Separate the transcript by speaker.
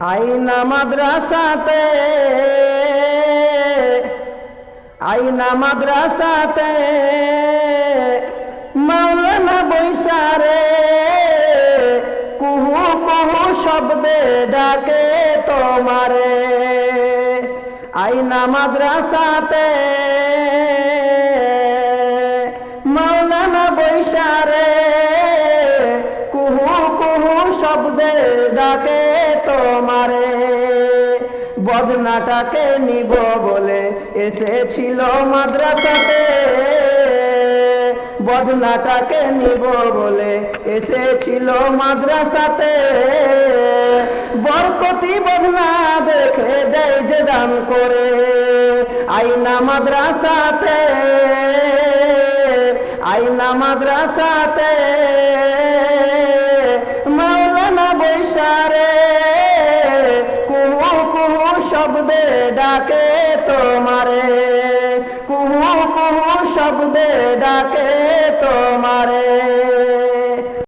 Speaker 1: আইনা মাদ্রাসাতে আইনা মাদ্রাসাতে মাওলানা বৈসারে কুহু কুহু শব্দে ডাকে তোমারে আইনা মাদ্রাসাতে মাওলানা বৈসারে কুহু কুহু শব্দে ডাকে তোমারে বদনাটাকে নিব বলে এসেছিল মাদ্রাসাতে বদনাটাকে নিব বলে এসেছিল মাদ্রাসাতে বরকতি বদনা দেখে দেয় যে দান করে আইনা মাদ্রাসাতে আইনা মাদ্রাসাতে মাওলানা বৈসারে কুহু কুহু শব্দে ডাকে তোমারে কুহু কুহু শব্দে ডাকে তোমারে